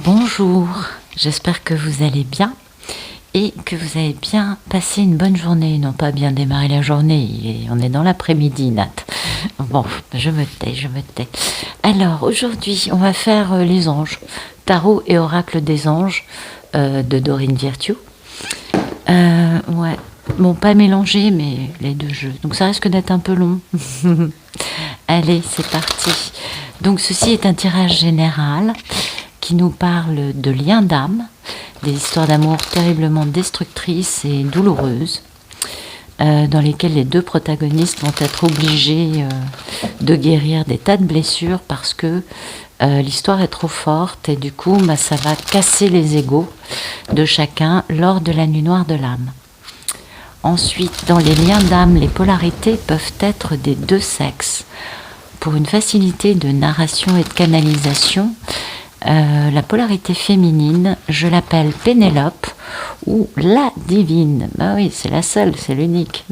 Bonjour, j'espère que vous allez bien et que vous avez bien passé une bonne journée. Non pas bien démarrer la journée, on est dans l'après-midi, Nat. Bon, je me tais. Alors, aujourd'hui, on va faire les anges. Tarot et oracle des anges de Dorine Virtue. Ouais, bon, pas mélangé, mais les deux jeux. Donc ça risque d'être un peu long. Allez, c'est parti. Donc ceci est un tirage général qui nous parle de liens d'âme, des histoires d'amour terriblement destructrices et douloureuses, dans lesquelles les deux protagonistes vont être obligés de guérir des tas de blessures parce que l'histoire est trop forte et du coup ça va casser les égos de chacun lors de la nuit noire de l'âme. Ensuite, dans les liens d'âme, les polarités peuvent être des deux sexes. Pour une facilité de narration et de canalisation, la polarité féminine, je l'appelle Pénélope ou la divine. Bah oui, c'est la seule, c'est l'unique.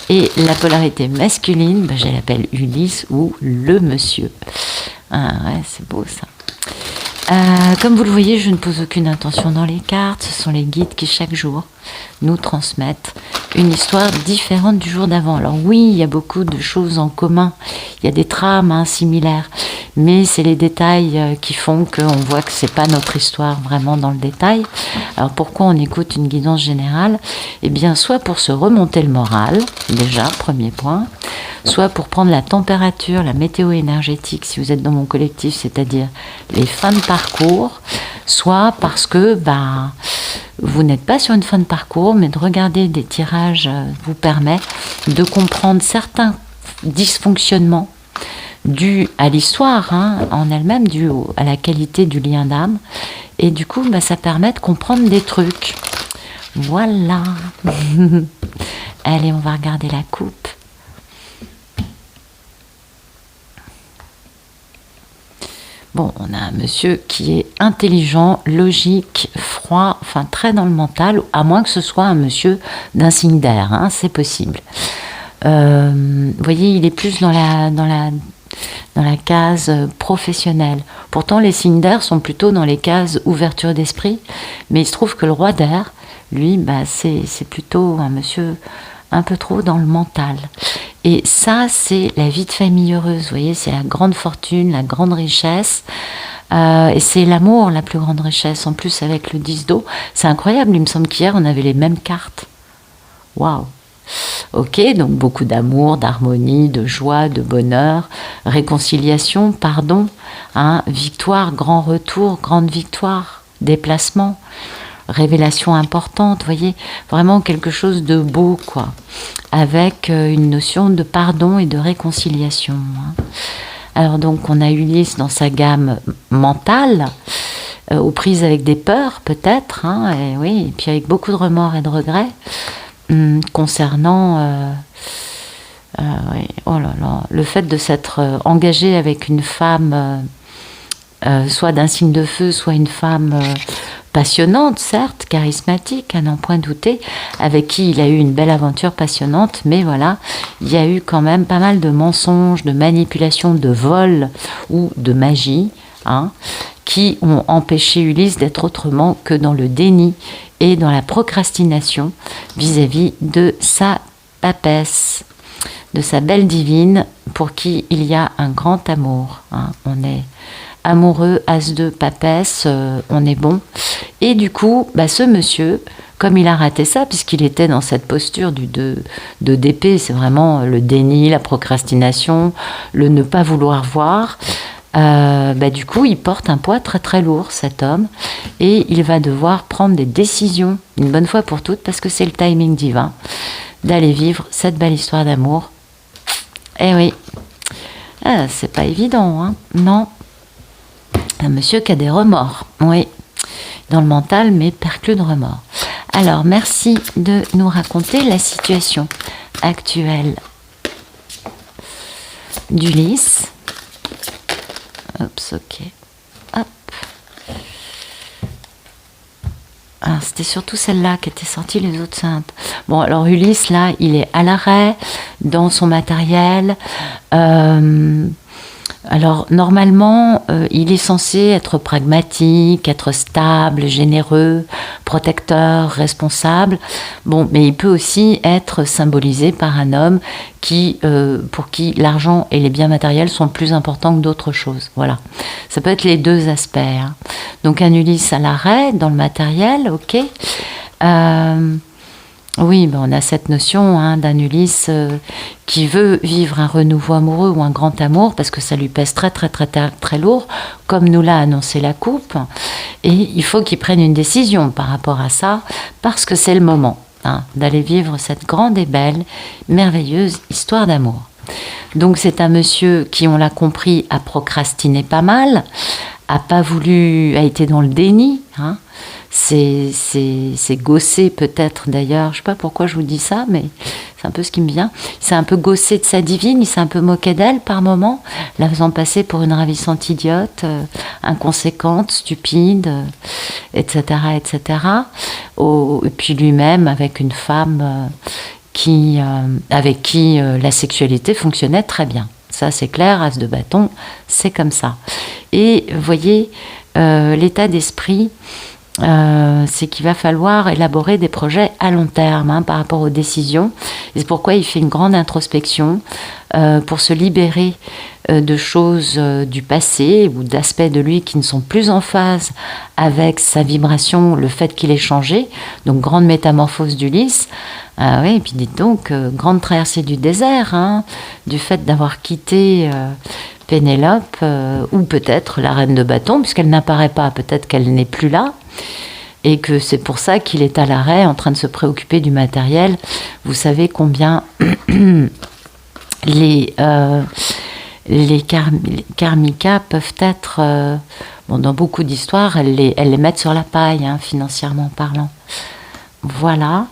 Et la polarité masculine, je l'appelle Ulysse ou le monsieur. Ah ouais, c'est beau ça. Comme vous le voyez, je ne pose aucune intention dans les cartes. Ce sont les guides qui chaque jour nous transmettent une histoire différente du jour d'avant. Alors oui, il y a beaucoup de choses en commun. Il y a des trames similaires. Mais c'est les détails qui font qu'on voit que c'est pas notre histoire vraiment dans le détail. Alors pourquoi on écoute une guidance générale? Eh bien, soit pour se remonter le moral, déjà, premier point, soit pour prendre la température, la météo énergétique, si vous êtes dans mon collectif, c'est-à-dire les fins de parcours, soit parce que vous n'êtes pas sur une fin de parcours, mais de regarder des tirages vous permet de comprendre certains dysfonctionnements dû à l'histoire en elle-même, dû à la qualité du lien d'âme. Et du coup, ça permet de comprendre des trucs. Voilà. Allez, on va regarder la coupe. Bon, on a un monsieur qui est intelligent, logique, froid, enfin très dans le mental, à moins que ce soit un monsieur d'un signe d'air, c'est possible. Vous voyez, il est plus dans la case professionnelle. Pourtant, les signes d'air sont plutôt dans les cases ouverture d'esprit, mais il se trouve que le roi d'air, lui, c'est plutôt un monsieur un peu trop dans le mental. Et ça, c'est la vie de famille heureuse, vous voyez, c'est la grande fortune, la grande richesse, et c'est l'amour, la plus grande richesse, en plus avec le 10 d'eau. C'est incroyable, il me semble qu'hier, on avait les mêmes cartes. Waouh! Ok, donc beaucoup d'amour, d'harmonie, de joie, de bonheur, réconciliation, pardon, victoire, grand retour, grande victoire, déplacement, révélation importante, vous voyez, vraiment quelque chose de beau, quoi, avec une notion de pardon et de réconciliation. Alors donc on a Ulysse dans sa gamme mentale, aux prises avec des peurs peut-être, et oui, et puis avec beaucoup de remords et de regrets, concernant oui, oh là là, le fait de s'être engagé avec une femme soit d'un signe de feu, soit une femme passionnante, certes, charismatique, à n'en point douter, avec qui il a eu une belle aventure passionnante, mais voilà, il y a eu quand même pas mal de mensonges, de manipulations, de vols ou de magie, qui ont empêché Ulysse d'être autrement que dans le déni et dans la procrastination vis-à-vis de sa papesse, de sa belle divine, pour qui il y a un grand amour. On est amoureux, as de papesse, on est bon. Et du coup, ce monsieur, comme il a raté ça, puisqu'il était dans cette posture de d'épée, c'est vraiment le déni, la procrastination, le ne pas vouloir voir, du coup, il porte un poids très très lourd, cet homme, et il va devoir prendre des décisions, une bonne fois pour toutes, parce que c'est le timing divin, d'aller vivre cette belle histoire d'amour. Eh oui, c'est pas évident, non. Un monsieur qui a des remords, oui, dans le mental, mais perclus de remords. Alors, merci de nous raconter la situation actuelle d'Ulysse. Oups, ok. Hop. Alors, c'était surtout celle-là qui était sortie, les autres simples. Bon, alors Ulysse, là, il est à l'arrêt dans son matériel. Alors, normalement, il est censé être pragmatique, être stable, généreux, protecteur, responsable. Bon, mais il peut aussi être symbolisé par un homme pour qui l'argent et les biens matériels sont plus importants que d'autres choses. Voilà. Ça peut être les deux aspects, hein. Donc, un Ulysse à l'arrêt, dans le matériel, ok. Oui, ben on a cette notion, hein, d'un Ulysse qui veut vivre un renouveau amoureux ou un grand amour parce que ça lui pèse très très très très, très lourd, comme nous l'a annoncé la coupe. Et il faut qu'il prenne une décision par rapport à ça parce que c'est le moment, hein, d'aller vivre cette grande et belle, merveilleuse histoire d'amour. Donc c'est un monsieur qui, on l'a compris, a procrastiné pas mal, a été dans le déni, hein. C'est gaussé peut-être d'ailleurs, je sais pas pourquoi je vous dis ça, mais c'est un peu ce qui me vient. Il s'est un peu gaussé de sa divine, il s'est un peu moqué d'elle par moments, la faisant passer pour une ravissante idiote, inconséquente, stupide, etc., etc. Et puis lui-même avec une femme avec qui la sexualité fonctionnait très bien. Ça c'est clair, as de bâton, c'est comme ça. Et vous voyez, l'état d'esprit, c'est qu'il va falloir élaborer des projets à long terme, hein, par rapport aux décisions. Et c'est pourquoi il fait une grande introspection pour se libérer de choses du passé ou d'aspects de lui qui ne sont plus en phase avec sa vibration, le fait qu'il ait changé. Donc grande métamorphose d'Ulysse. Oui, et puis dites donc, grande traversée du désert, hein, du fait d'avoir quitté Pénélope, ou peut-être la reine de bâton, puisqu'elle n'apparaît pas, peut-être qu'elle n'est plus là, et que c'est pour ça qu'il est à l'arrêt, en train de se préoccuper du matériel. Vous savez combien les karmikas peuvent être, dans beaucoup d'histoires, elles les mettent sur la paille, hein, financièrement parlant. Voilà,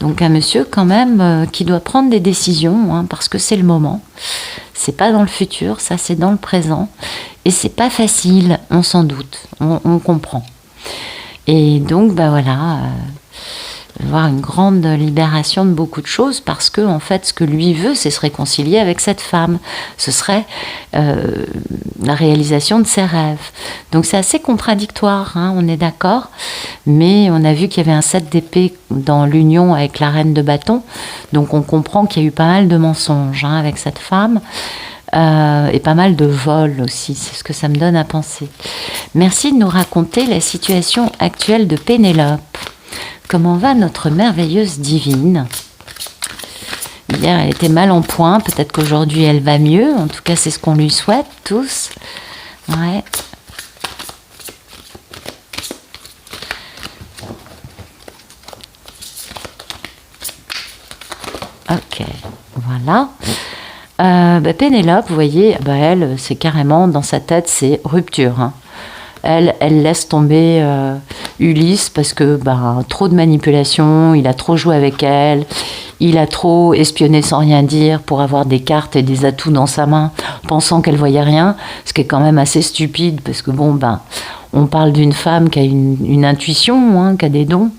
donc un monsieur quand même qui doit prendre des décisions, hein, parce que c'est le moment. C'est pas dans le futur, ça c'est dans le présent. Et c'est pas facile, on s'en doute, on comprend. Et donc, voilà, voir une grande libération de beaucoup de choses parce que, en fait, ce que lui veut, c'est se réconcilier avec cette femme. Ce serait la réalisation de ses rêves. Donc c'est assez contradictoire, hein, on est d'accord. Mais on a vu qu'il y avait un 7 d'épée dans l'union avec la reine de bâton. Donc on comprend qu'il y a eu pas mal de mensonges, hein, avec cette femme. Et pas mal de vols aussi, c'est ce que ça me donne à penser. Merci de nous raconter la situation actuelle de Pénélope. Comment va notre merveilleuse divine? Hier, elle était mal en point, peut-être qu'aujourd'hui elle va mieux, en tout cas c'est ce qu'on lui souhaite tous. Ouais. Ok, voilà. Pénélope, vous voyez, elle, c'est carrément, dans sa tête, c'est rupture, hein. Elle laisse tomber Ulysse parce que trop de manipulation, il a trop joué avec elle, il a trop espionné sans rien dire pour avoir des cartes et des atouts dans sa main, pensant qu'elle voyait rien, ce qui est quand même assez stupide parce que on parle d'une femme qui a une intuition, hein, qui a des dons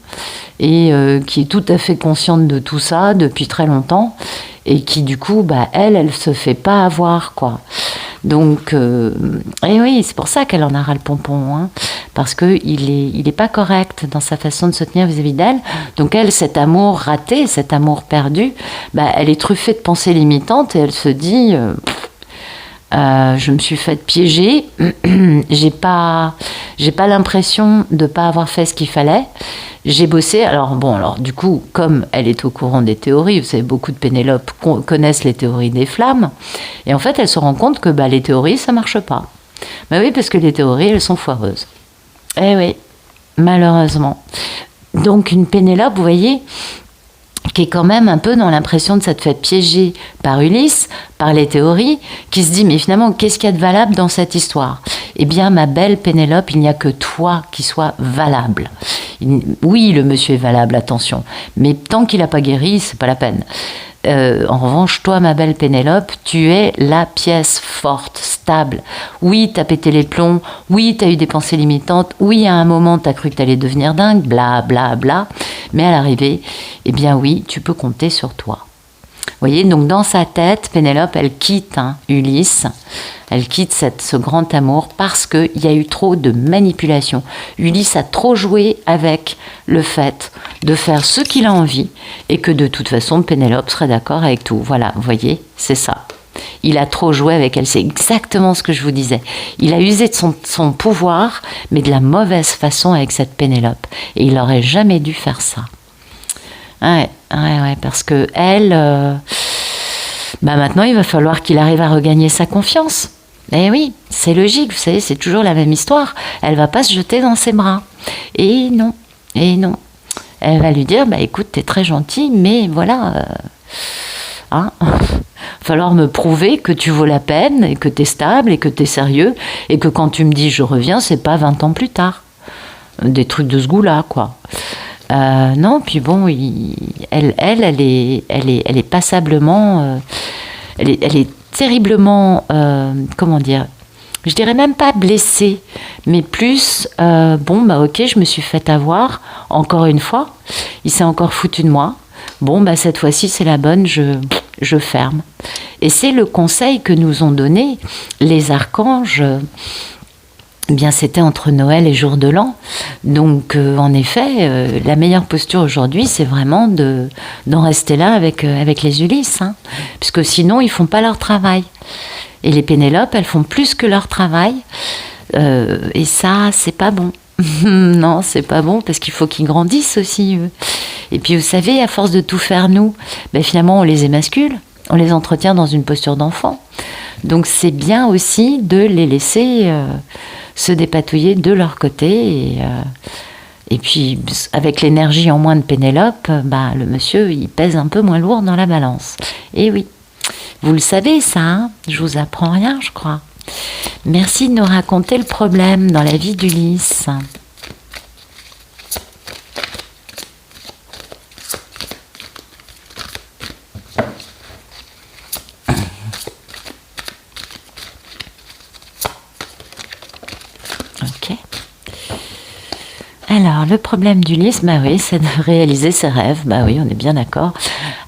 et qui est tout à fait consciente de tout ça depuis très longtemps et qui du coup, elle se fait pas avoir, quoi. Donc, et oui, c'est pour ça qu'elle en a ras le pompon, hein, parce qu'il est pas correct dans sa façon de se tenir vis-à-vis d'elle. Donc elle, cet amour raté, cet amour perdu, elle est truffée de pensées limitantes et elle se dit je me suis faite piéger, j'ai pas l'impression de pas avoir fait ce qu'il fallait. J'ai bossé, alors du coup, comme elle est au courant des théories, vous savez, beaucoup de Pénélope connaissent les théories des flammes, et en fait, elle se rend compte que les théories, ça marche pas. Oui, parce que les théories, elles sont foireuses. Eh oui, malheureusement. Donc, une Pénélope, vous voyez, qui est quand même un peu dans l'impression de s'être fait piéger par Ulysse, par les théories, qui se dit, mais finalement, qu'est-ce qu'il y a de valable dans cette histoire? Eh bien, ma belle Pénélope, il n'y a que toi qui sois valable. Oui, le monsieur est valable, attention, mais tant qu'il n'a pas guéri, c'est pas la peine. En revanche, toi, ma belle Pénélope, tu es la pièce forte, stable. Oui, t'as pété les plombs, oui, t'as eu des pensées limitantes, oui, à un moment, t'as cru que t'allais devenir dingue, bla, bla, bla, mais à l'arrivée, eh bien oui, tu peux compter sur toi. voyez, donc dans sa tête, Pénélope, elle quitte Ulysse, elle quitte ce grand amour parce qu'il y a eu trop de manipulation. Ulysse a trop joué avec le fait de faire ce qu'il a envie et que de toute façon, Pénélope serait d'accord avec tout. Voilà, vous voyez, c'est ça. Il a trop joué avec elle, c'est exactement ce que je vous disais. Il a usé de son pouvoir, mais de la mauvaise façon avec cette Pénélope. Et il n'aurait jamais dû faire ça. Ouais, parce que elle, maintenant il va falloir qu'il arrive à regagner sa confiance. Eh oui, c'est logique, vous savez, c'est toujours la même histoire. Elle va pas se jeter dans ses bras. Et non. Elle va lui dire, écoute, t'es très gentil, mais voilà, va falloir me prouver que tu vaux la peine, et que t'es stable, et que t'es sérieux, et que quand tu me dis je reviens, c'est pas 20 ans plus tard. Des trucs de ce goût-là, quoi. Non, puis bon, elle est passablement, elle est terriblement, comment dire, je dirais même pas blessée, mais plus, ok, je me suis fait avoir, encore une fois, il s'est encore foutu de moi, cette fois-ci c'est la bonne, je ferme. Et c'est le conseil que nous ont donné les archanges. C'était entre Noël et jour de l'an. Donc, en effet, la meilleure posture aujourd'hui, c'est vraiment d'en rester là avec les Ulysses. Puisque sinon, ils font pas leur travail. Et les Pénélopes, elles font plus que leur travail. Et ça, c'est pas bon. Non, c'est pas bon, parce qu'il faut qu'ils grandissent aussi, eux. Et puis, vous savez, à force de tout faire, nous, finalement, on les émascule. On les entretient dans une posture d'enfant. Donc, c'est bien aussi de les laisser... se dépatouiller de leur côté et puis avec l'énergie en moins de Pénélope, le monsieur il pèse un peu moins lourd dans la balance. Et oui, vous le savez ça, je vous apprends rien je crois. Merci de nous raconter le problème dans la vie d'Ulysse. Alors, le problème d'Ulysse, c'est de réaliser ses rêves. Oui, on est bien d'accord.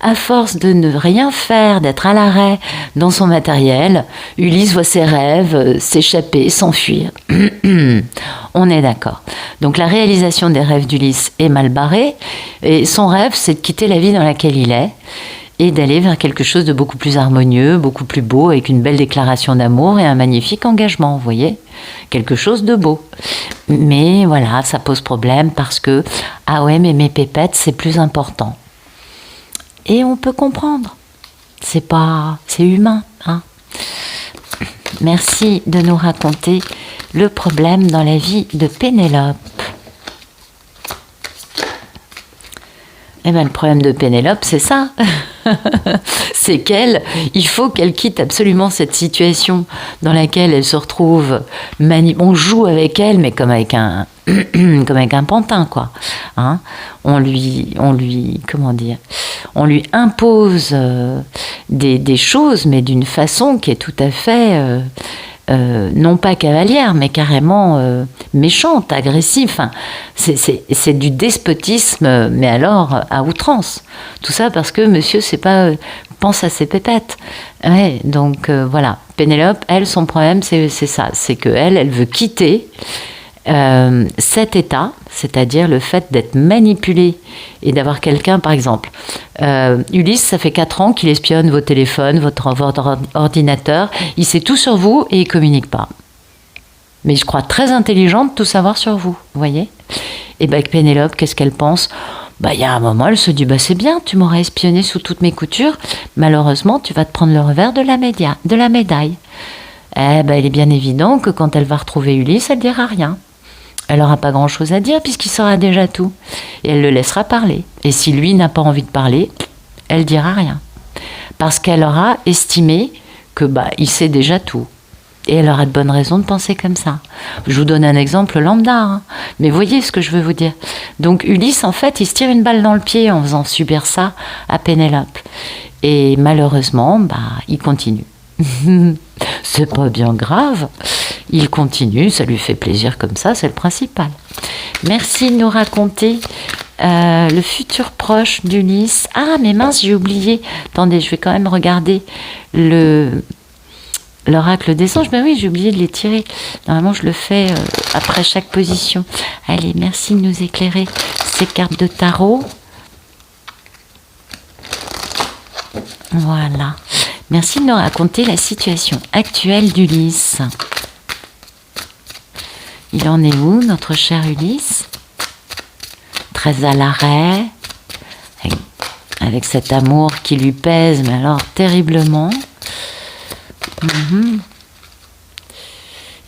À force de ne rien faire, d'être à l'arrêt dans son matériel, Ulysse voit ses rêves s'échapper, s'enfuir. On est d'accord. Donc, la réalisation des rêves d'Ulysse est mal barrée. Et son rêve, c'est de quitter la vie dans laquelle il est et d'aller vers quelque chose de beaucoup plus harmonieux, beaucoup plus beau, avec une belle déclaration d'amour et un magnifique engagement, vous voyez ? Quelque chose de beau. Mais voilà, ça pose problème parce que, mais mes pépettes, c'est plus important. Et on peut comprendre. C'est humain, Merci de nous raconter le problème dans la vie de Pénélope. Le problème de Pénélope, c'est ça. C'est il faut qu'elle quitte absolument cette situation dans laquelle elle se retrouve. On joue avec elle, mais comme avec un pantin, quoi. On lui impose des choses, mais d'une façon qui est tout à fait non pas cavalière, mais carrément méchante, agressive. Enfin, c'est du despotisme, mais alors à outrance. Tout ça parce que monsieur pense à ses pépettes. Ouais, donc voilà. Pénélope, elle, son problème, c'est ça. C'est qu'elle veut quitter cet état, c'est-à-dire le fait d'être manipulé et d'avoir quelqu'un, par exemple. Ulysse, ça fait 4 ans qu'il espionne vos téléphones, votre ordinateur. Il sait tout sur vous et il ne communique pas. Mais je crois très intelligent de tout savoir sur vous, vous voyez. Et avec Pénélope, qu'est-ce qu'elle pense ? Il y a un moment, elle se dit, c'est bien, tu m'aurais espionné sous toutes mes coutures. Malheureusement, tu vas te prendre le revers de la médaille. Il est bien évident que quand elle va retrouver Ulysse, elle ne dira rien. Elle n'aura pas grand-chose à dire puisqu'il saura déjà tout. Et elle le laissera parler. Et si lui n'a pas envie de parler, elle ne dira rien. Parce qu'elle aura estimé que il sait déjà tout. Et elle aura de bonnes raisons de penser comme ça. Je vous donne un exemple lambda, mais voyez ce que je veux vous dire. Donc Ulysse, en fait, il se tire une balle dans le pied en faisant subir ça à Pénélope. Et malheureusement, il continue. C'est pas bien grave. Il continue, ça lui fait plaisir comme ça, c'est le principal. Merci de nous raconter Le futur proche d'Ulysse. Ah, mais mince, j'ai oublié. Attendez, je vais quand même regarder l'oracle des anges. Ben oui, j'ai oublié de les tirer. Normalement, je le fais après chaque position. Allez, merci de nous éclairer ces cartes de tarot. Voilà. Merci de nous raconter la situation actuelle d'Ulysse. Il en est où, notre cher Ulysse? Très à l'arrêt, avec cet amour qui lui pèse, mais alors terriblement.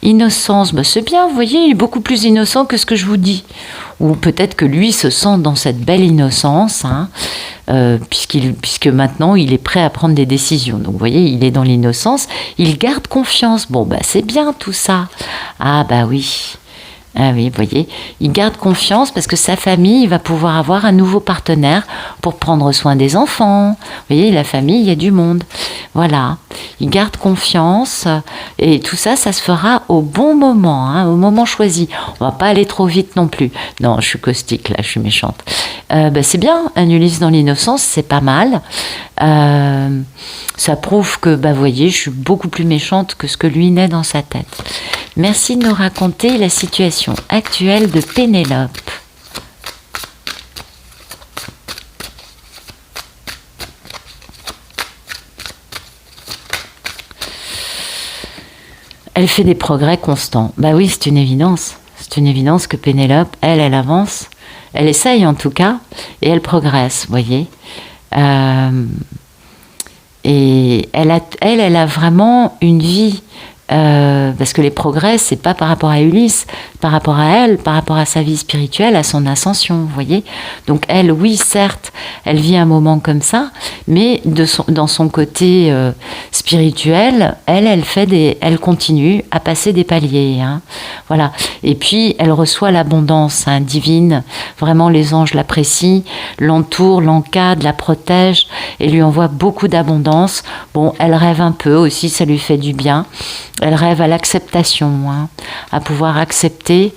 Innocence, ben c'est bien, vous voyez, il est beaucoup plus innocent que ce que je vous dis. Ou peut-être que lui se sent dans cette belle innocence, hein, puisque maintenant il est prêt à prendre des décisions. Donc vous voyez, il est dans l'innocence, il garde confiance. Bon, ben c'est bien tout ça. Ah bah oui. Ah oui, vous voyez, il garde confiance parce que sa famille va pouvoir avoir un nouveau partenaire pour prendre soin des enfants. Vous voyez, la famille, il y a du monde. Voilà, il garde confiance et tout ça, ça se fera au bon moment, hein, au moment choisi. On va pas aller trop vite non plus. Non, je suis caustique là, je suis méchante. C'est bien, un Ulysse dans l'innocence, c'est pas mal. Ça prouve que, vous voyez, je suis beaucoup plus méchante que ce que lui naît dans sa tête. Merci de nous raconter la situation actuelle de Pénélope. Elle fait des progrès constants. Bah oui, c'est une évidence. C'est une évidence que Pénélope, elle avance. Elle essaye en tout cas, et elle progresse, vous voyez. Et elle a vraiment une vie. Parce que les progrès, c'est pas par rapport à Ulysse, par rapport à elle, par rapport à sa vie spirituelle, à son ascension, vous voyez. Donc elle, oui, certes, elle vit un moment comme ça, mais dans son côté spirituel, elle continue à passer des paliers, hein. Voilà. Et puis elle reçoit l'abondance, hein, divine. Vraiment, les anges l'apprécient, l'entourent, l'encadrent, la protègent et lui envoient beaucoup d'abondance. Bon, elle rêve un peu aussi, ça lui fait du bien. Elle rêve à l'acceptation, hein, à pouvoir accepter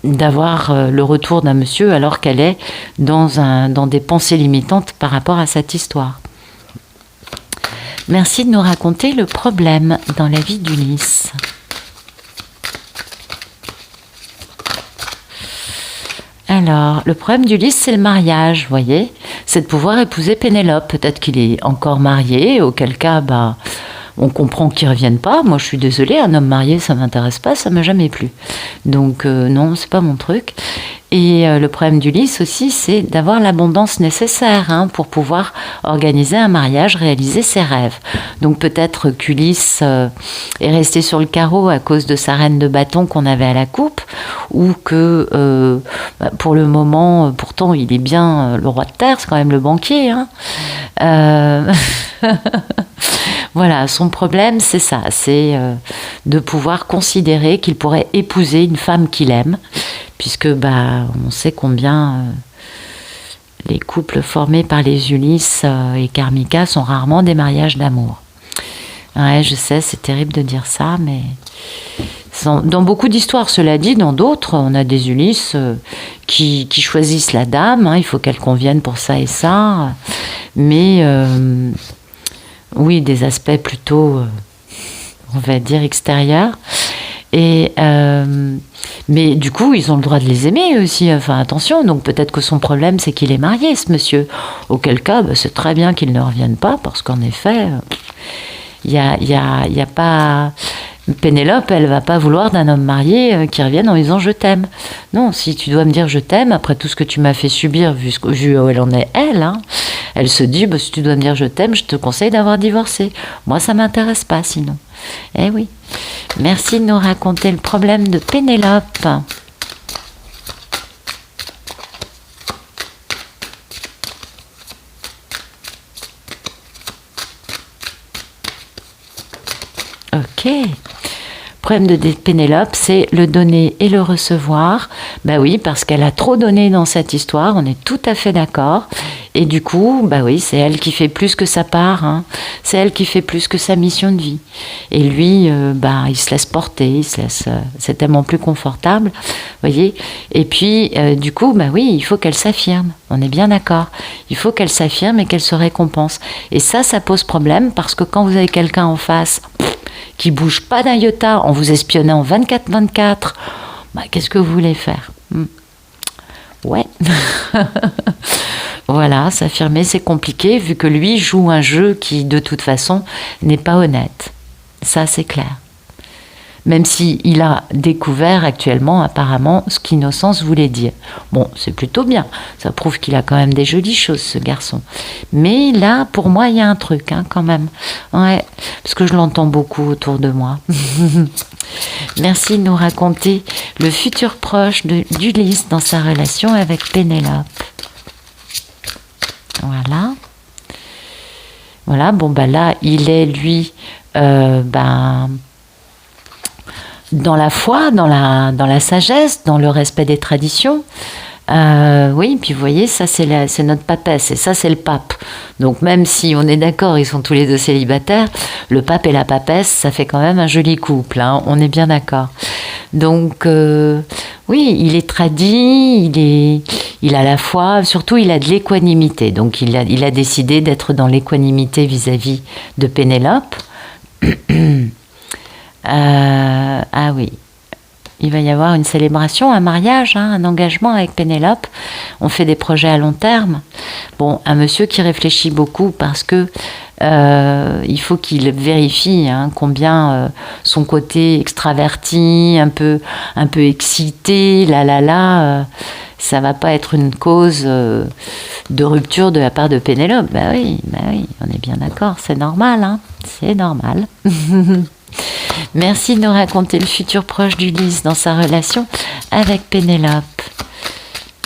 d'avoir le retour d'un monsieur alors qu'elle est dans des pensées limitantes par rapport à cette histoire. Merci de nous raconter le problème dans la vie d'Ulysse. Alors, le problème d'Ulysse, c'est le mariage, vous voyez. C'est de pouvoir épouser Pénélope. Peut-être qu'il est encore marié, auquel cas, on comprend qu'il ne revienne pas. Moi, je suis désolée, un homme marié, ça ne m'intéresse pas, ça ne m'a jamais plu. Donc, non, c'est pas mon truc. Et le problème d'Ulysse aussi, c'est d'avoir l'abondance nécessaire, hein, pour pouvoir organiser un mariage, réaliser ses rêves. Donc peut-être qu'Ulysse est resté sur le carreau à cause de sa reine de bâton qu'on avait à la coupe, ou que pour le moment, pourtant il est bien le roi de terre, c'est quand même le banquier, hein. Voilà, son problème, c'est ça, c'est de pouvoir considérer qu'il pourrait épouser une femme qu'il aime, puisque on sait combien les couples formés par les Ulysses et Karmika sont rarement des mariages d'amour. Ouais, je sais, c'est terrible de dire ça, mais dans beaucoup d'histoires, cela dit, dans d'autres, on a des Ulysses qui choisissent la dame, hein, il faut qu'elle convienne pour ça et ça, mais oui, des aspects plutôt, on va dire, extérieurs. Et mais du coup, ils ont le droit de les aimer aussi. Enfin, attention. Donc peut-être que son problème, c'est qu'il est marié, ce monsieur. Auquel cas, c'est très bien qu'il ne revienne pas, parce qu'en effet, il y a pas. Pénélope, elle va pas vouloir d'un homme marié qui revienne en disant je t'aime. Non, si tu dois me dire je t'aime après tout ce que tu m'as fait subir, vu où elle en est, elle, hein, elle se dit si tu dois me dire je t'aime, je te conseille d'avoir divorcé. Moi, ça m'intéresse pas sinon. Eh oui. Merci de nous raconter le problème de Pénélope. Ok. Le problème de Pénélope, c'est le donner et le recevoir. Oui, parce qu'elle a trop donné dans cette histoire, on est tout à fait d'accord. Et du coup, bah oui, c'est elle qui fait plus que sa part, hein. C'est elle qui fait plus que sa mission de vie. Et lui, il se laisse porter, c'est tellement plus confortable, voyez. Et puis, du coup, bah oui, il faut qu'elle s'affirme. On est bien d'accord. Il faut qu'elle s'affirme et qu'elle se récompense. Et ça pose problème parce que quand vous avez quelqu'un en face qui bouge pas d'un iota en vous espionnant 24/24, qu'est-ce que vous voulez faire? Ouais. Voilà, s'affirmer, c'est compliqué vu que lui joue un jeu qui, de toute façon, n'est pas honnête. Ça, c'est clair. Même s'il a découvert actuellement, apparemment, ce qu'innocence voulait dire. Bon, c'est plutôt bien. Ça prouve qu'il a quand même des jolies choses, ce garçon. Mais là, pour moi, il y a un truc, hein, quand même. Ouais, parce que je l'entends beaucoup autour de moi. Merci de nous raconter le futur proche d'Ulysse dans sa relation avec Pénélope. Voilà. Voilà, bon, là, il est, lui, dans la foi, dans la sagesse, dans le respect des traditions. Oui, puis vous voyez, ça c'est notre papesse, et ça c'est le pape. Donc même si on est d'accord, ils sont tous les deux célibataires, le pape et la papesse, ça fait quand même un joli couple, hein, on est bien d'accord. Donc oui, il est tradit, il a la foi, surtout il a de l'équanimité. Donc il a décidé d'être dans l'équanimité vis-à-vis de Pénélope. Ah oui. Il va y avoir une célébration, un mariage, hein, un engagement avec Pénélope. On fait des projets à long terme. Bon, un monsieur qui réfléchit beaucoup parce que il faut qu'il vérifie combien son côté extraverti, un peu excité, ça va pas être une cause de rupture de la part de Pénélope. Bah oui, on est bien d'accord, c'est normal, hein, c'est normal. Merci de nous raconter le futur proche d'Ulysse dans sa relation avec Pénélope.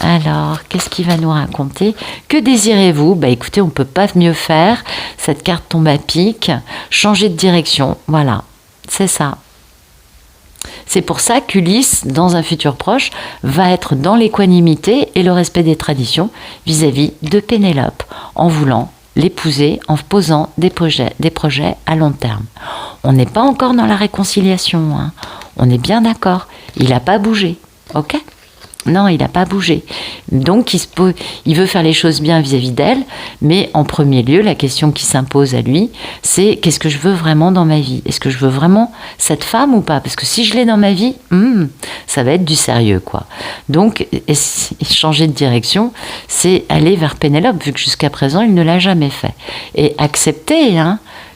Alors, qu'est-ce qu'il va nous raconter? Que désirez-vous? Écoutez, on ne peut pas mieux faire. Cette carte tombe à pic. Changer de direction. Voilà, c'est ça. C'est pour ça qu'Ulysse, dans un futur proche, va être dans l'équanimité et le respect des traditions vis-à-vis de Pénélope, en voulant l'épouser, en posant des projets à long terme. On n'est pas encore dans la réconciliation, hein. On est bien d'accord. Il n'a pas bougé, ok? Non, il n'a pas bougé. Donc, il veut faire les choses bien vis-à-vis d'elle, mais en premier lieu, la question qui s'impose à lui, c'est qu'est-ce que je veux vraiment dans ma vie? Est-ce que je veux vraiment cette femme ou pas? Parce que si je l'ai dans ma vie, ça va être du sérieux, quoi. Donc, changer de direction, c'est aller vers Pénélope, vu que jusqu'à présent, il ne l'a jamais fait. Et accepter,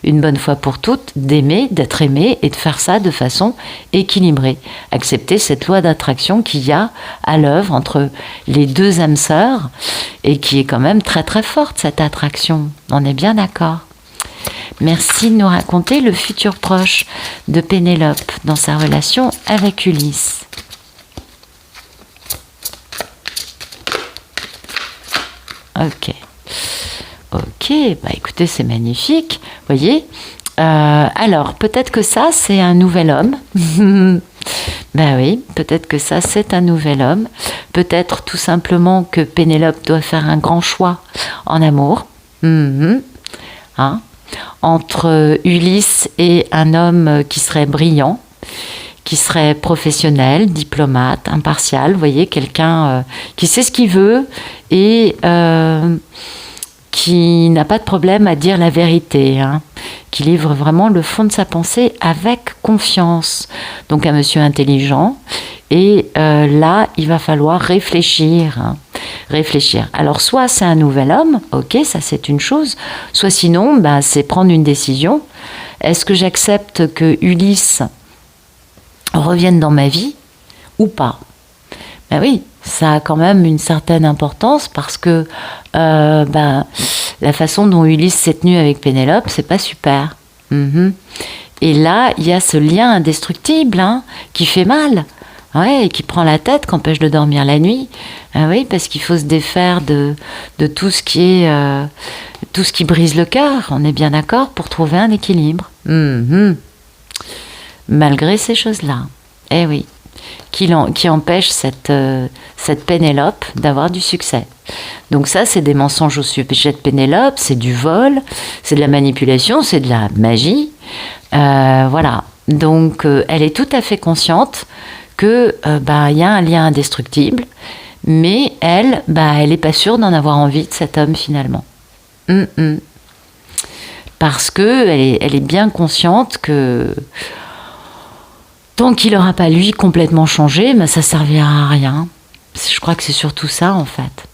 une bonne fois pour toutes, d'aimer, d'être aimé et de faire ça de façon équilibrée. Accepter cette loi d'attraction qu'il y a à l'œuvre entre les deux âmes sœurs et qui est quand même très très forte, cette attraction. On est bien d'accord. Merci de nous raconter le futur proche de Pénélope dans sa relation avec Ulysse. Ok, écoutez, c'est magnifique, voyez. Alors, peut-être que ça, c'est un nouvel homme. Oui, peut-être que ça, c'est un nouvel homme. Peut-être tout simplement que Pénélope doit faire un grand choix en amour. Entre Ulysse et un homme qui serait brillant, qui serait professionnel, diplomate, impartial, vous voyez, quelqu'un qui sait ce qu'il veut et qui n'a pas de problème à dire la vérité, qui livre vraiment le fond de sa pensée avec confiance. Donc un monsieur intelligent. Et là, il va falloir réfléchir. Alors, soit c'est un nouvel homme, ok, ça c'est une chose. Soit sinon, c'est prendre une décision. Est-ce que j'accepte que Ulysse revienne dans ma vie ou pas? Oui, ça a quand même une certaine importance parce que la façon dont Ulysse s'est tenu avec Pénélope, c'est pas super. Et là, il y a ce lien indestructible qui fait mal, et qui prend la tête, qui empêche de dormir la nuit. Oui, parce qu'il faut se défaire de tout ce qui est tout ce qui brise le cœur. On est bien d'accord pour trouver un équilibre. Malgré ces choses-là. Eh oui. qui empêchent cette Pénélope d'avoir du succès. Donc ça, c'est des mensonges au sujet de Pénélope, c'est du vol, c'est de la manipulation, c'est de la magie. Voilà. Donc elle est tout à fait consciente que il y a un lien indestructible, mais elle est pas sûre d'en avoir envie de cet homme finalement. Parce que elle est bien consciente que tant qu'il n'aura pas lui complètement changé, ça servira à rien. Je crois que c'est surtout ça en fait.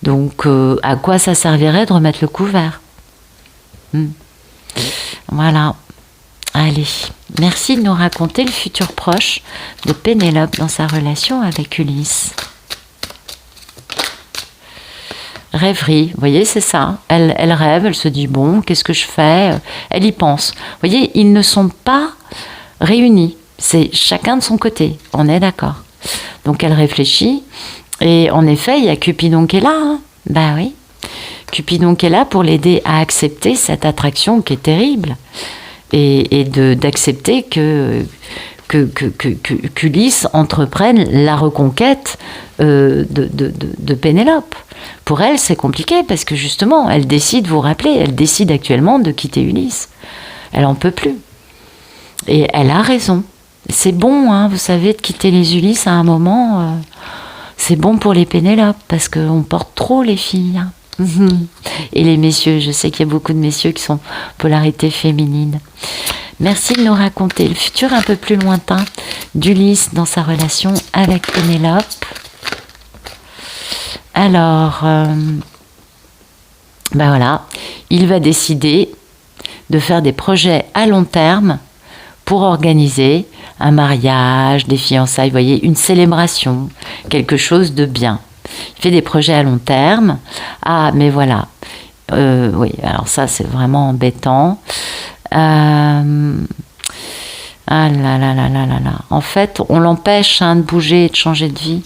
Donc à quoi ça servirait de remettre le couvert? Voilà. Allez, merci de nous raconter le futur proche de Pénélope dans sa relation avec Ulysse. Rêverie, vous voyez, c'est ça. Elle rêve, elle se dit, bon, qu'est-ce que je fais? Elle y pense. Vous voyez, ils ne sont pas réunis. C'est chacun de son côté, on est d'accord. Donc elle réfléchit, et en effet, il y a Cupidon qui est là. Hein. Bah oui. Cupidon qui est là pour l'aider à accepter cette attraction qui est terrible. Et d'accepter qu'Ulysse entreprenne la reconquête de Pénélope. Pour elle, c'est compliqué parce que justement, elle décide, vous vous rappelez, elle décide actuellement de quitter Ulysse. Elle n'en peut plus. Et elle a raison. C'est bon, hein, vous savez, de quitter les Ulysses à un moment, c'est bon pour les Pénélopes parce qu'on porte trop les filles. Hein. Et les messieurs, je sais qu'il y a beaucoup de messieurs qui sont polarité féminine. Merci de nous raconter le futur un peu plus lointain d'Ulysse dans sa relation avec Pénélope. Alors, voilà, il va décider de faire des projets à long terme pour organiser un mariage, des fiançailles, vous voyez, une célébration, quelque chose de bien. Il fait des projets à long terme. Ah, mais voilà. Oui, alors ça, c'est vraiment embêtant. Ah là là là là là là. En fait, on l'empêche de bouger et de changer de vie.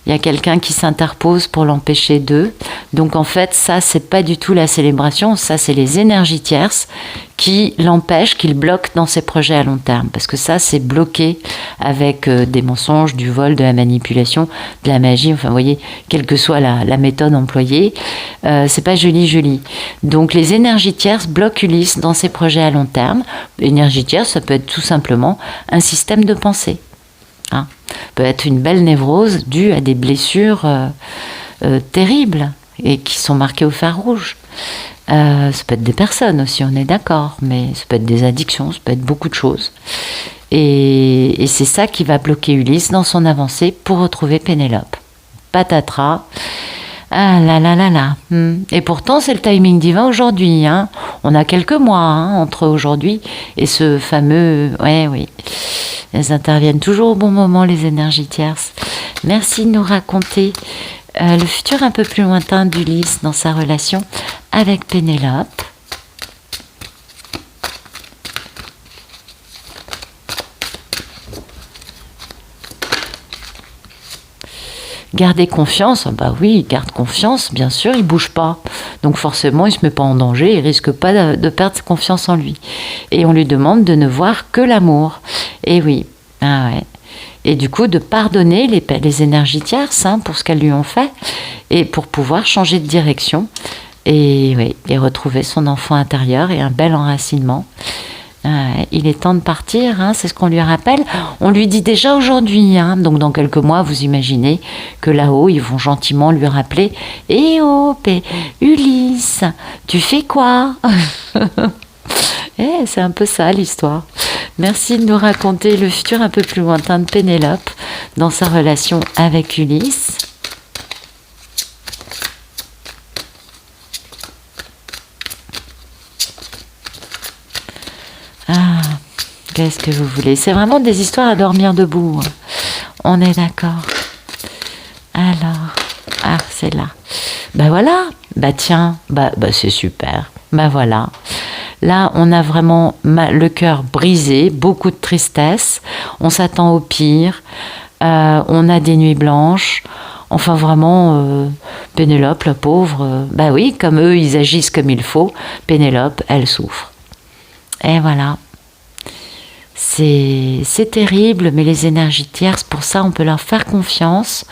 Il y a quelqu'un qui s'interpose pour l'empêcher d'eux. Donc en fait, ça, c'est pas du tout la célébration. Ça, c'est les énergies tierces qui l'empêchent, qui le bloquent dans ses projets à long terme. Parce que ça, c'est bloqué avec des mensonges, du vol, de la manipulation, de la magie. Enfin, vous voyez, quelle que soit la méthode employée, c'est pas joli. Donc les énergies tierces bloquent Ulysse dans ses projets à long terme. L'énergie tierce, ça peut être tout simplement un système de pensée. Hein, peut être une belle névrose due à des blessures terribles et qui sont marquées au fer rouge. Ça peut être des personnes aussi, on est d'accord, mais ça peut être des addictions, ça peut être beaucoup de choses. Et c'est ça qui va bloquer Ulysse dans son avancée pour retrouver Pénélope. Patatras. Ah là là là là. Et pourtant, c'est le timing divin aujourd'hui. Hein. On a quelques mois entre aujourd'hui et ce fameux... Oui. Elles interviennent toujours au bon moment, les énergies tierces. Merci de nous raconter le futur un peu plus lointain d'Ulysse dans sa relation avec Pénélope. Garder confiance, bah oui, il garde confiance, bien sûr, il bouge pas. Donc forcément, il se met pas en danger, il risque pas de perdre confiance en lui. Et on lui demande de ne voir que l'amour. Et oui, Et du coup, de pardonner les énergies tierces pour ce qu'elles lui ont fait et pour pouvoir changer de direction et retrouver son enfant intérieur et un bel enracinement. Il est temps de partir, c'est ce qu'on lui rappelle. On lui dit déjà aujourd'hui, donc dans quelques mois, vous imaginez que là-haut, ils vont gentiment lui rappeler « Eh oh, Ulysse, tu fais quoi ?» C'est un peu ça l'histoire. Merci de nous raconter le futur un peu plus lointain de Pénélope dans sa relation avec Ulysse. Qu'est-ce que vous voulez? C'est vraiment des histoires à dormir debout. On est d'accord. Alors, c'est là. Voilà. Tiens, c'est super. Voilà. Là, on a vraiment le cœur brisé, beaucoup de tristesse. On s'attend au pire. On a des nuits blanches. Enfin, vraiment, Pénélope, la pauvre, oui, comme eux, ils agissent comme il faut. Pénélope, elle souffre. Et voilà. C'est terrible, mais les énergies tierces, pour ça, on peut leur faire confiance.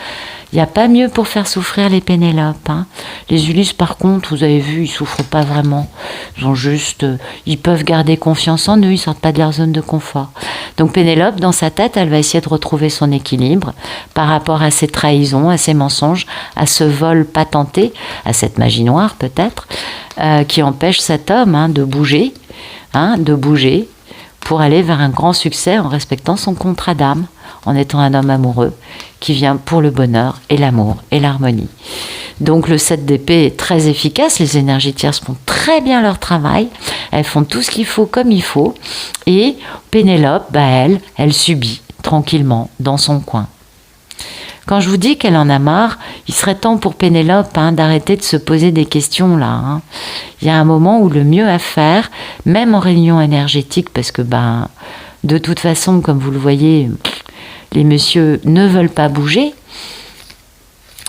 Il n'y a pas mieux pour faire souffrir les Pénélopes. Hein. Les Ulysses, par contre, vous avez vu, ils souffrent pas vraiment. Ils ont juste, ils peuvent garder confiance en eux, ils sortent pas de leur zone de confort. Donc Pénélope, dans sa tête, elle va essayer de retrouver son équilibre par rapport à ses trahisons, à ses mensonges, à ce vol patenté, à cette magie noire peut-être, qui empêche cet homme de bouger, pour aller vers un grand succès en respectant son contrat d'âme, en étant un homme amoureux qui vient pour le bonheur et l'amour et l'harmonie. Donc le 7 d'épée est très efficace, les énergies tierces font très bien leur travail, elles font tout ce qu'il faut comme il faut, et Pénélope, elle subit tranquillement dans son coin. Quand je vous dis qu'elle en a marre, il serait temps pour Pénélope d'arrêter de se poser des questions là. Il y a un moment où le mieux à faire, même en réunion énergétique, parce que de toute façon, comme vous le voyez, les messieurs ne veulent pas bouger.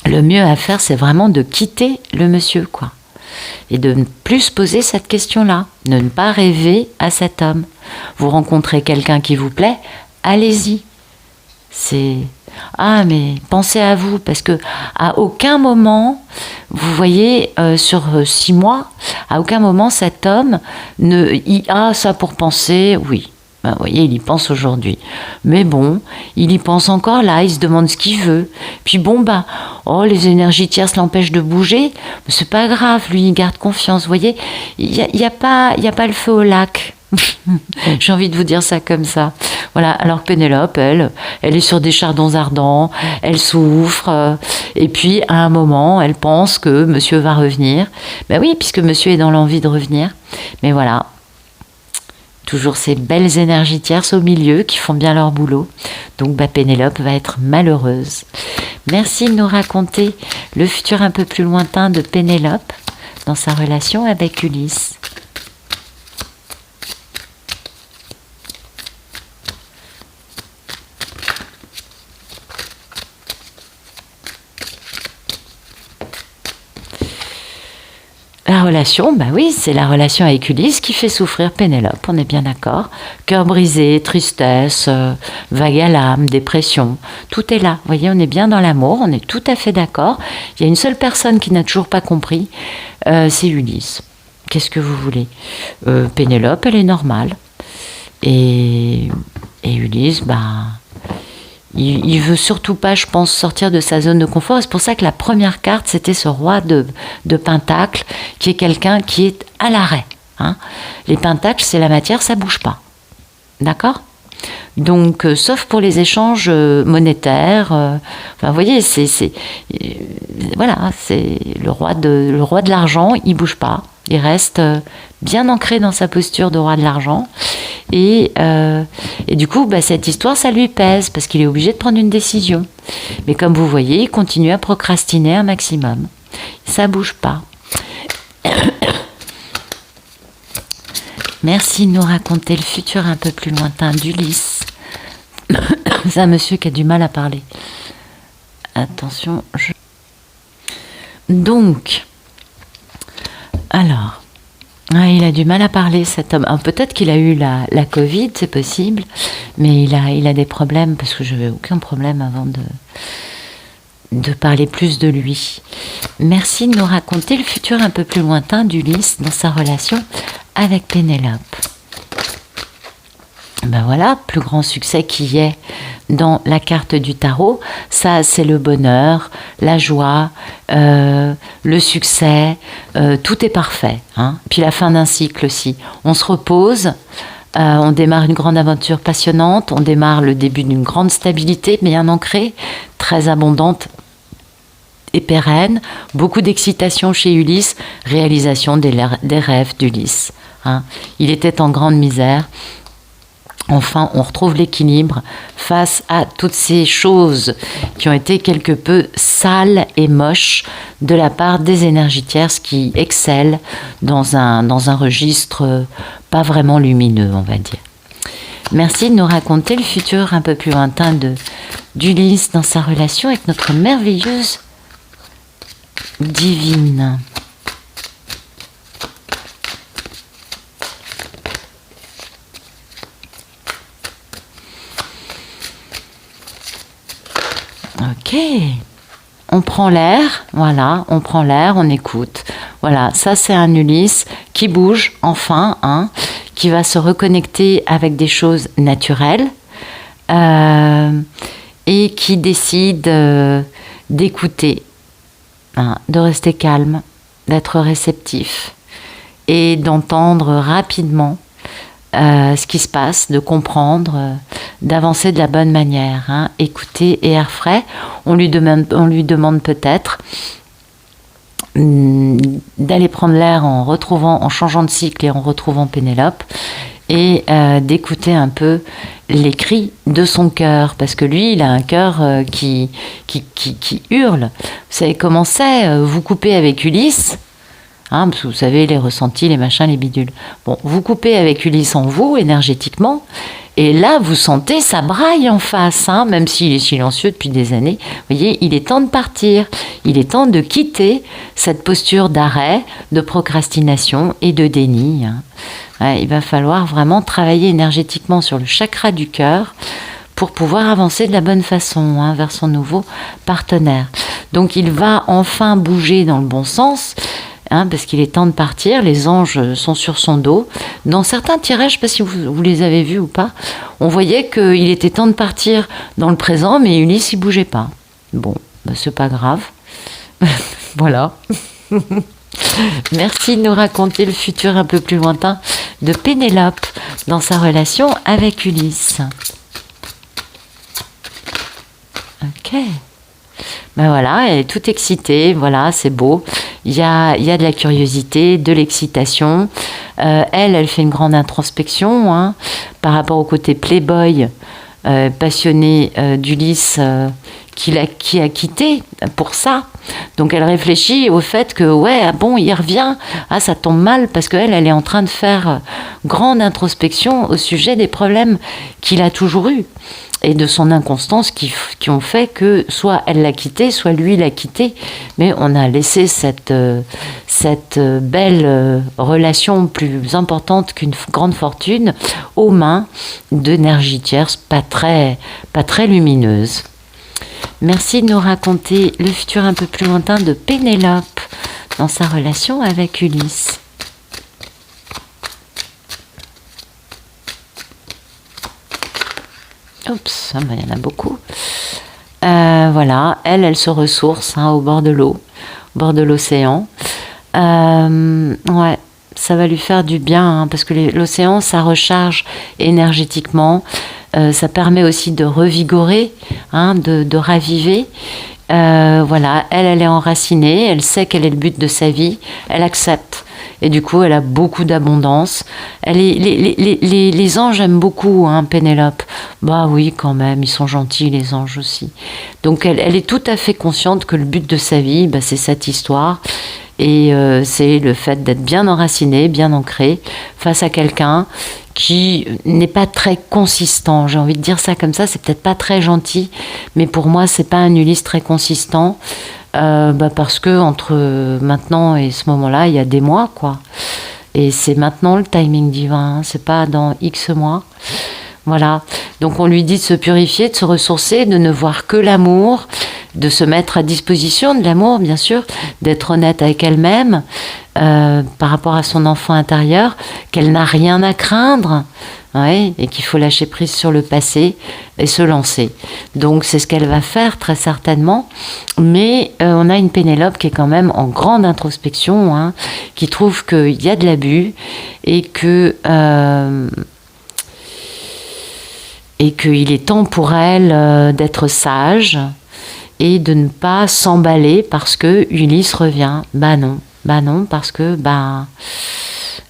Le mieux à faire, c'est vraiment de quitter le monsieur, quoi. Et de ne plus se poser cette question-là, de ne pas rêver à cet homme. Vous rencontrez quelqu'un qui vous plaît, allez-y. Mais pensez à vous, parce que à aucun moment, vous voyez, sur 6 mois, à aucun moment cet homme il a ça pour penser, oui. Vous voyez, il y pense aujourd'hui. Mais bon, il y pense encore là, il se demande ce qu'il veut. Puis les énergies tierces l'empêchent de bouger. Mais c'est pas grave, lui, il garde confiance. Vous voyez, il y a pas le feu au lac. J'ai envie de vous dire ça comme ça. Voilà, alors que Pénélope, elle est sur des chardons ardents, elle souffre, et puis à un moment, elle pense que monsieur va revenir. Ben oui, puisque monsieur est dans l'envie de revenir. Mais voilà, toujours ces belles énergies tierces au milieu qui font bien leur boulot. Donc Pénélope va être malheureuse. Merci de nous raconter le futur un peu plus lointain de Pénélope dans sa relation avec Ulysse. La relation, oui, c'est la relation avec Ulysse qui fait souffrir Pénélope, on est bien d'accord. Cœur brisé, tristesse, vague à l'âme, dépression, tout est là. Vous voyez, on est bien dans l'amour, on est tout à fait d'accord. Il y a une seule personne qui n'a toujours pas compris, c'est Ulysse. Qu'est-ce que vous voulez ? Pénélope, elle est normale. Et Ulysse, il veut surtout pas, je pense, sortir de sa zone de confort. Et c'est pour ça que la première carte, c'était ce roi de Pentacle, qui est quelqu'un qui est à l'arrêt. Les Pentacles, c'est la matière, ça bouge pas. D'accord ? Donc, sauf pour les échanges monétaires. Vous voyez, c'est le roi de l'argent, il bouge pas. Il reste bien ancré dans sa posture de roi de l'argent. Et du coup, cette histoire, ça lui pèse parce qu'il est obligé de prendre une décision. Mais comme vous voyez, il continue à procrastiner un maximum. Ça bouge pas. Merci de nous raconter le futur un peu plus lointain d'Ulysse. C'est un monsieur qui a du mal à parler. Attention. Donc, alors... il a du mal à parler, cet homme. Alors, peut-être qu'il a eu la Covid, c'est possible, mais il a des problèmes, parce que je n'avais aucun problème avant de parler plus de lui. Merci de nous raconter le futur un peu plus lointain d'Ulysse dans sa relation avec Pénélope. Voilà, plus grand succès qu'il y ait dans la carte du tarot, ça c'est le bonheur, la joie, le succès, tout est parfait. Puis la fin d'un cycle aussi. On se repose, on démarre une grande aventure passionnante, on démarre le début d'une grande stabilité bien ancrée, très abondante et pérenne, beaucoup d'excitation chez Ulysse, réalisation des rêves d'Ulysse. Il était en grande misère. Enfin, on retrouve l'équilibre face à toutes ces choses qui ont été quelque peu sales et moches de la part des énergies tierces qui excellent dans un registre pas vraiment lumineux, on va dire. Merci de nous raconter le futur un peu plus lointain d'Ulysse dans sa relation avec notre merveilleuse divine. Ok. On prend l'air, voilà, on prend l'air, on écoute. Voilà, ça c'est un Ulysse qui bouge enfin, hein, qui va se reconnecter avec des choses naturelles et qui décide d'écouter, hein, de rester calme, d'être réceptif et d'entendre rapidement ce qui se passe, de comprendre, d'avancer de la bonne manière, hein. Écouter et air frais. On lui demande peut-être d'aller prendre l'air en changeant de cycle et en retrouvant Pénélope, et d'écouter un peu les cris de son cœur, parce que lui, il a un cœur qui hurle. Vous savez comment c'est, vous coupez avec Ulysse. Hein, parce que vous savez, les ressentis, les machins, les bidules. Bon, vous coupez avec Ulysse en vous, énergétiquement, et là, vous sentez, ça braille en face, hein, même s'il est silencieux depuis des années. Vous voyez, il est temps de partir. Il est temps de quitter cette posture d'arrêt, de procrastination et de déni. Hein. Ouais, il va falloir vraiment travailler énergétiquement sur le chakra du cœur pour pouvoir avancer de la bonne façon, hein, vers son nouveau partenaire. Donc, il va enfin bouger dans le bon sens, hein, parce qu'il est temps de partir. Les anges sont sur son dos. Dans certains tirages, je ne sais pas si vous les avez vus ou pas, on voyait qu'il était temps de partir dans le présent, mais Ulysse il bougeait pas. Bon, bah, c'est pas grave. Voilà. Merci de nous raconter le futur un peu plus lointain de Pénélope dans sa relation avec Ulysse. Ok. Ben voilà, elle est toute excitée, voilà, c'est beau. Il y a de la curiosité, de l'excitation. Elle fait une grande introspection, hein, par rapport au côté playboy, passionné d'Ulysse, qui a quitté pour ça. Donc elle réfléchit au fait que, ouais, ah bon, il revient, ah ça tombe mal, parce qu'elle est en train de faire grande introspection au sujet des problèmes qu'il a toujours eus et de son inconstance qui ont fait que soit elle l'a quitté, soit lui l'a quitté. Mais on a laissé cette belle relation plus importante qu'une grande fortune aux mains d'énergie tierce pas très lumineuse. Merci de nous raconter le futur un peu plus lointain de Pénélope dans sa relation avec Ulysse. Oups, il y en a beaucoup. Voilà, elle se ressource, hein, au bord de l'eau, au bord de l'océan. Ouais, ça va lui faire du bien, hein, parce que l'océan, ça recharge énergétiquement. Ça permet aussi de revigorer, hein, de raviver. Voilà, elle est enracinée, elle sait quel est le but de sa vie, elle accepte. Et du coup, elle a beaucoup d'abondance. Les anges aiment beaucoup, hein, Pénélope. Bah oui, quand même, ils sont gentils, les anges aussi. Donc, elle est tout à fait consciente que le but de sa vie, bah, c'est cette histoire. Et c'est le fait d'être bien enraciné, bien ancré, face à quelqu'un qui n'est pas très consistant. J'ai envie de dire ça comme ça, c'est peut-être pas très gentil, mais pour moi, c'est pas un Ulysse très consistant. Parce que entre maintenant et ce moment-là, il y a des mois, quoi. Et c'est maintenant le timing divin, hein, c'est pas dans X mois. Voilà. Donc on lui dit de se purifier, de se ressourcer, de ne voir que l'amour, de se mettre à disposition de l'amour, bien sûr, d'être honnête avec elle-même par rapport à son enfant intérieur, qu'elle n'a rien à craindre, ouais, et qu'il faut lâcher prise sur le passé et se lancer. Donc c'est ce qu'elle va faire très certainement, mais on a une Pénélope qui est quand même en grande introspection, hein, qui trouve qu'il y a de l'abus et qu'il est temps pour elle d'être sage et de ne pas s'emballer parce que Ulysse revient. Bah non, parce que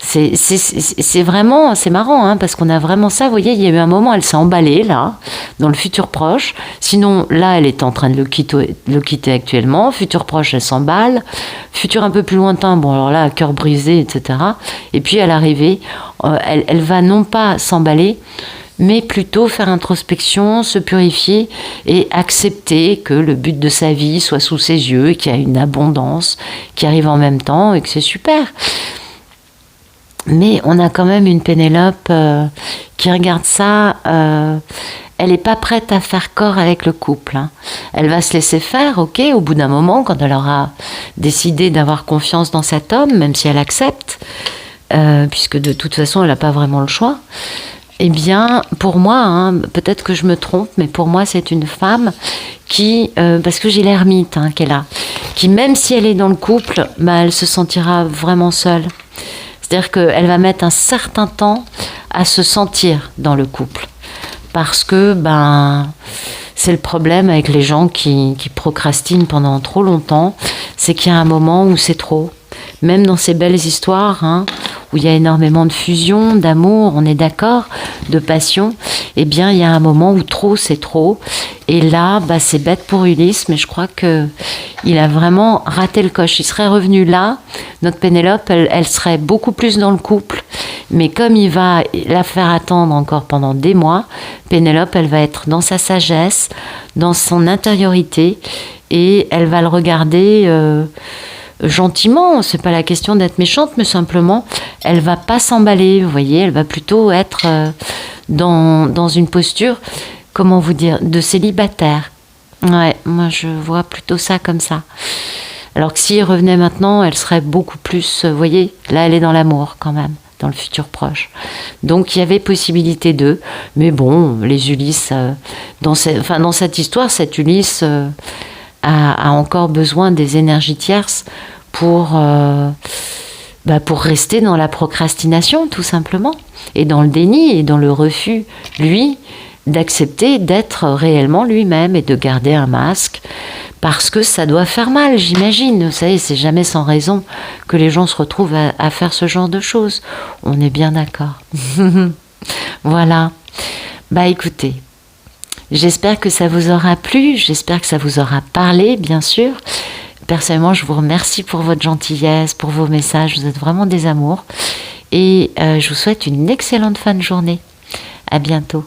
c'est vraiment, c'est marrant, hein, parce qu'on a vraiment ça. Vous voyez, il y a eu un moment, elle s'est emballée là, dans le futur proche. Sinon, là, elle est en train de le quitter actuellement. Futur proche, elle s'emballe. Futur un peu plus lointain, bon alors là, cœur brisé, etc. Et puis à l'arrivée, elle va non pas s'emballer, mais plutôt faire introspection, se purifier et accepter que le but de sa vie soit sous ses yeux, qu'il y a une abondance qui arrive en même temps et que c'est super. Mais on a quand même une Pénélope qui regarde ça elle n'est pas prête à faire corps avec le couple. Hein. Elle va se laisser faire, ok, au bout d'un moment, quand elle aura décidé d'avoir confiance dans cet homme, même si elle accepte, puisque de toute façon, elle n'a pas vraiment le choix. Eh bien, pour moi, hein, peut-être que je me trompe, mais pour moi, c'est une femme qui, parce que j'ai l'ermite qu'elle a, qui même si elle est dans le couple, elle se sentira vraiment seule. C'est-à-dire qu'elle va mettre un certain temps à se sentir dans le couple. Parce que, c'est le problème avec les gens qui procrastinent pendant trop longtemps, c'est qu'il y a un moment où c'est trop. Même dans ces belles histoires, où il y a énormément de fusion, d'amour, on est d'accord, de passion, eh bien, il y a un moment où trop, c'est trop. Et là, c'est bête pour Ulysse, mais je crois qu'il a vraiment raté le coche. Il serait revenu là, notre Pénélope, elle serait beaucoup plus dans le couple. Mais comme il va la faire attendre encore pendant des mois, Pénélope, elle va être dans sa sagesse, dans son intériorité, et elle va le regarder gentiment. C'est pas la question d'être méchante, mais simplement, elle va pas s'emballer, vous voyez, elle va plutôt être dans une posture, comment vous dire, de célibataire. Ouais, moi je vois plutôt ça comme ça. Alors que s'il revenait maintenant, elle serait beaucoup plus, vous voyez, là elle est dans l'amour quand même, dans le futur proche. Donc il y avait possibilité d'eux, mais bon, les Ulysses, dans cette histoire, cet Ulysse a encore besoin des énergies tierces pour rester dans la procrastination, tout simplement, et dans le déni, et dans le refus, lui, d'accepter d'être réellement lui-même et de garder un masque, parce que ça doit faire mal, j'imagine. Vous savez, c'est jamais sans raison que les gens se retrouvent à faire ce genre de choses. On est bien d'accord. Voilà. Écoutez, j'espère que ça vous aura plu, j'espère que ça vous aura parlé, bien sûr. Personnellement, je vous remercie pour votre gentillesse, pour vos messages, vous êtes vraiment des amours. Et je vous souhaite une excellente fin de journée. À bientôt.